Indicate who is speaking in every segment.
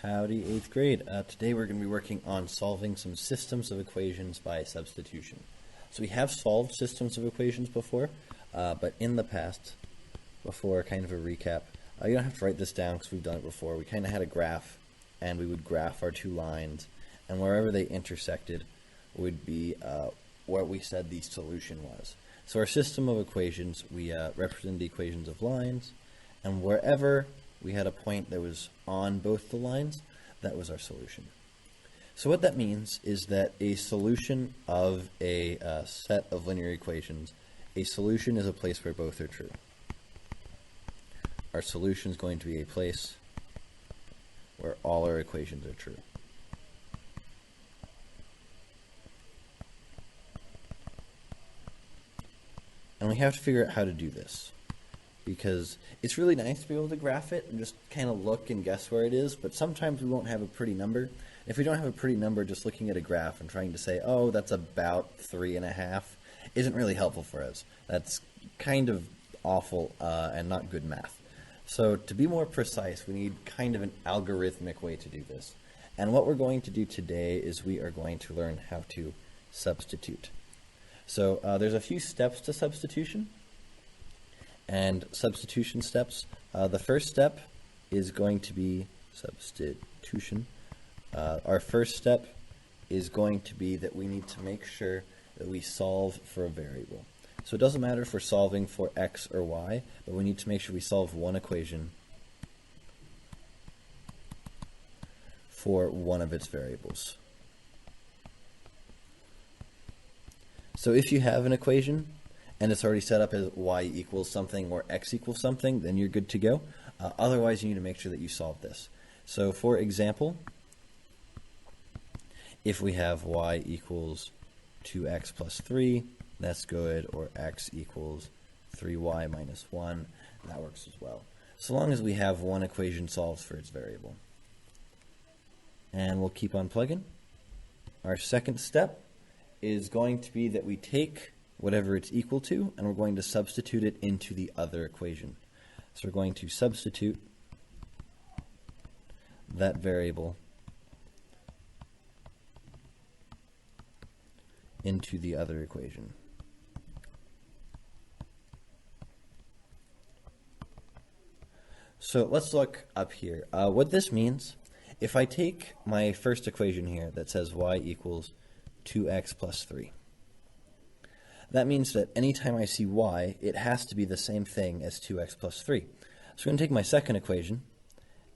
Speaker 1: Howdy, 8th grade. Today we're going to be working on solving some systems of equations by substitution. So we have solved systems of equations before, but in the past, before kind of a recap, you don't have to write this down because we've done it before. We kind of had a graph, and we would graph our two lines, and wherever they intersected would be what we said the solution was. So our system of equations, we represent the equations of lines, and wherever we had a point that was on both the lines, that was our solution. So what that means is that a solution of a set of linear equations, a solution is a place where both are true. Our solution is going to be a place where all our equations are true. And we have to figure out how to do this, because it's really nice to be able to graph it and just kind of look and guess where it is, but sometimes we won't have a pretty number. If we don't have a pretty number, just looking at a graph and trying to say, oh, that's about 3.5, isn't really helpful for us. That's kind of awful and not good math. So to be more precise, we need kind of an algorithmic way to do this. And what we're going to do today is we are going to learn how to substitute. So there's a few steps to substitution. And substitution steps. The first step is going to be substitution. Our first step is going to be that we need to make sure that we solve for a variable. So it doesn't matter if we're solving for x or y, but we need to make sure we solve one equation for one of its variables. So if you have an equation and it's already set up as y equals something or x equals something, then you're good to go. Otherwise, you need to make sure that you solve this. So for example, if we have y equals 2x plus 3, that's good, or x equals 3y minus 1, that works as well. So long as we have one equation solved for its variable. And we'll keep on plugging. Our second step is going to be that we take whatever it's equal to, and we're going to substitute it into the other equation. So we're going to substitute that variable into the other equation. So let's look up here. What this means, if I take my first equation here that says y equals 2x plus 3, that means that anytime I see y, it has to be the same thing as 2x plus 3. So I'm going to take my second equation,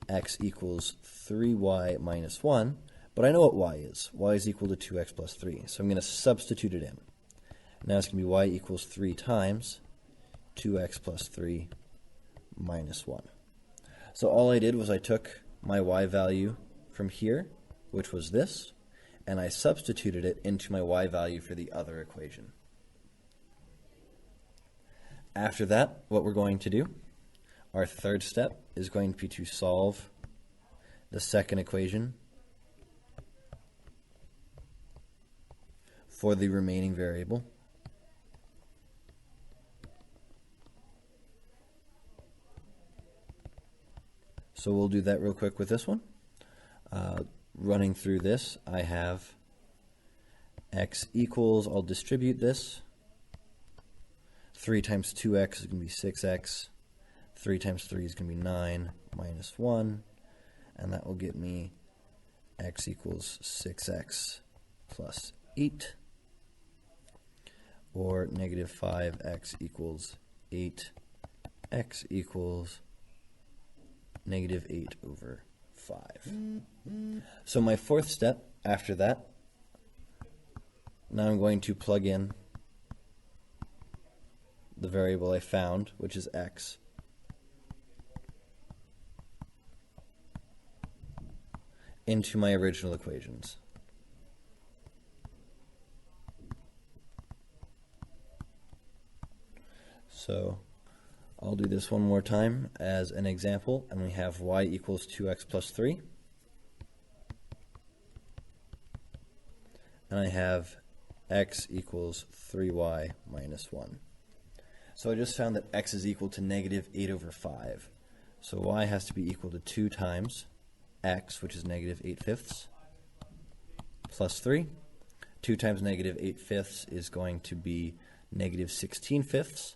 Speaker 1: x equals 3y minus 1, but I know what y is. Y is equal to 2x plus 3, so I'm going to substitute it in. Now it's going to be y equals 3 times 2x plus 3 minus 1. So all I did was I took my y value from here, which was this, and I substituted it into my y value for the other equation. After that, what we're going to do, our third step is going to be to solve the second equation for the remaining variable. So we'll do that real quick with this one. Running through this, I have x equals, I'll distribute this. 3 times 2x is going to be 6x. 3 times 3 is going to be 9 minus 1. And that will get me x equals 6x plus 8. Or negative 5x equals 8. X equals negative 8 over 5. So my fourth step after that, now I'm going to plug in the variable I found, which is x, into my original equations. So I'll do this one more time as an example, and we have y equals 2x plus 3. And I have x equals 3y minus 1. So I just found that x is equal to negative 8 over 5. So y has to be equal to 2 times x, which is negative 8/5, plus 3. 2 times negative 8/5 is going to be negative 16/5.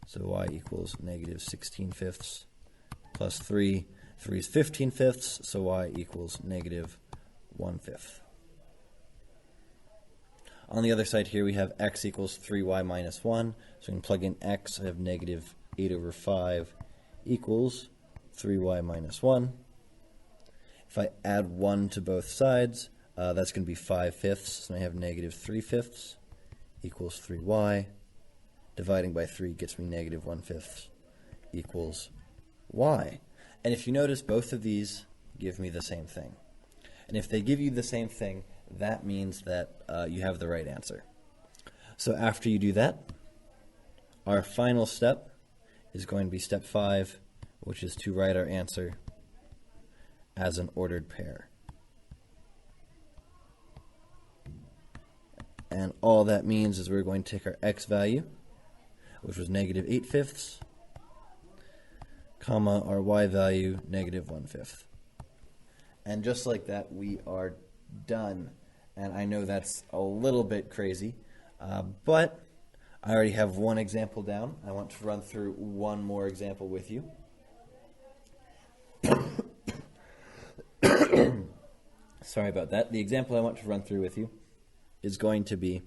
Speaker 1: So y equals negative 16/5 plus 3. 3 is 15/5, so y equals negative 1/5. On the other side here, we have x equals 3y minus 1. So we can plug in x. I have negative 8/5 equals 3y minus 1. If I add 1 to both sides, that's going to be 5/5. So I have negative 3/5 equals 3y. Dividing by 3 gets me negative 1/5 equals y. And if you notice, both of these give me the same thing. And if they give you the same thing, that means that you have the right answer. So after you do that, our final step is going to be step 5, which is to write our answer as an ordered pair. And all that means is we're going to take our x value, which was negative 8/5, comma, our y value, negative 1/5. And just like that, we are done. And I know that's a little bit crazy, but I already have one example down. I want to run through one more example with you. Sorry about that. The example I want to run through with you is going to be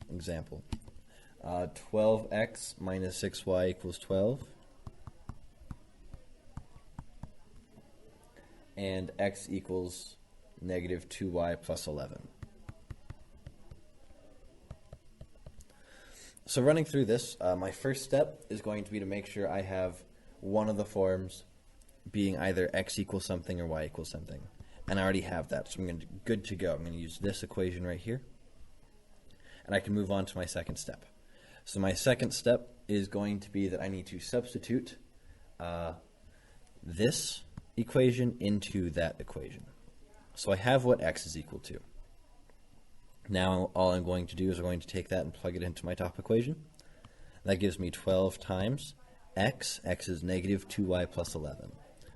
Speaker 1: example 12x minus 6y equals 12, and x equals negative 2y plus 11. So running through this, my first step is going to be to make sure I have one of the forms being either x equals something or y equals something. And I already have that, so I'm good to go. I'm going to use this equation right here, and I can move on to my second step. So my second step is going to be that I need to substitute this equation into that equation. So I have what x is equal to. Now all I'm going to do is I'm going to take that and plug it into my top equation. That gives me 12 times x. X is negative 2y plus 11.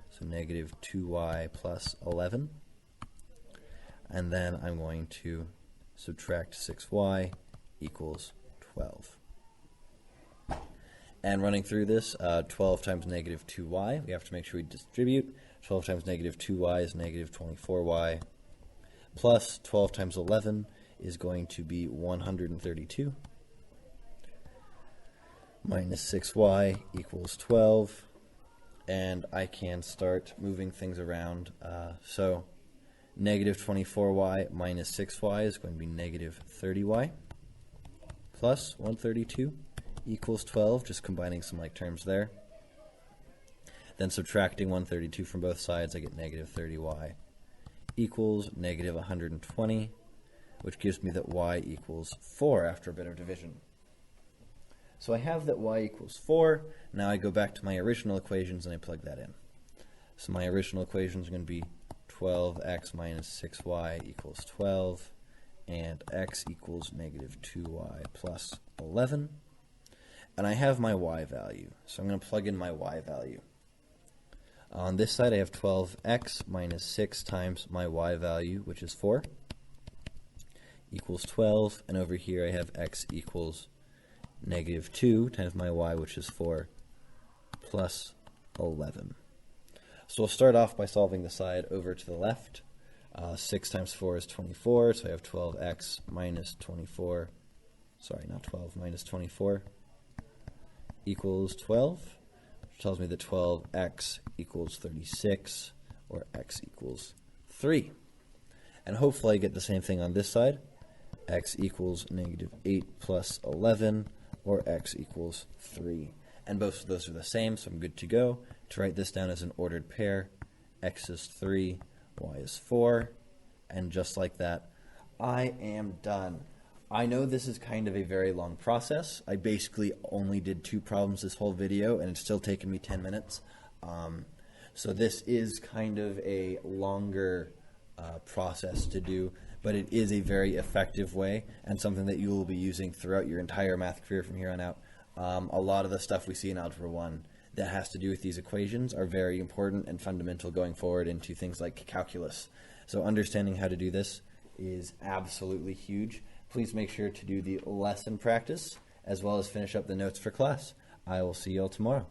Speaker 1: So negative 2y plus 11. And then I'm going to subtract 6y equals 12. And running through this, 12 times negative 2y, we have to make sure we distribute. 12 times negative 2y is negative 24y, plus 12 times 11 is going to be 132, minus 6y equals 12, and I can start moving things around. So negative 24y minus 6y is going to be negative 30y, plus 132 equals 12, just combining some like terms there. Then subtracting 132 from both sides, I get negative 30y equals negative 120, which gives me that y equals 4 after a bit of division. So I have that y equals 4. Now I go back to my original equations and I plug that in. So my original equations are going to be 12x minus 6y equals 12, and x equals negative 2y plus 11. And I have my y value, so I'm going to plug in my y value. On this side I have 12x minus 6 times my y value, which is 4, equals 12, and over here I have x equals negative 2 times my y, which is 4, plus 11. So we'll start off by solving the side over to the left. 6 times 4 is 24, so I have 12x minus 24, sorry, not 12, minus 24 equals 12, which tells me that 12x equals 36, or x equals 3. And hopefully I get the same thing on this side. X equals negative 8 plus 11, or x equals 3. And both of those are the same, so I'm good to go. To write this down as an ordered pair, x is 3, y is 4, and just like that, I am done. I know this is kind of a very long process. I basically only did 2 problems this whole video, and it's still taken me 10 minutes. So this is kind of a longer process to do, but it is a very effective way and something that you will be using throughout your entire math career from here on out. A lot of the stuff we see in Algebra 1, that has to do with these equations are very important and fundamental going forward into things like calculus. So understanding how to do this is absolutely huge. Please make sure to do the lesson practice as well as finish up the notes for class. I will see you all tomorrow.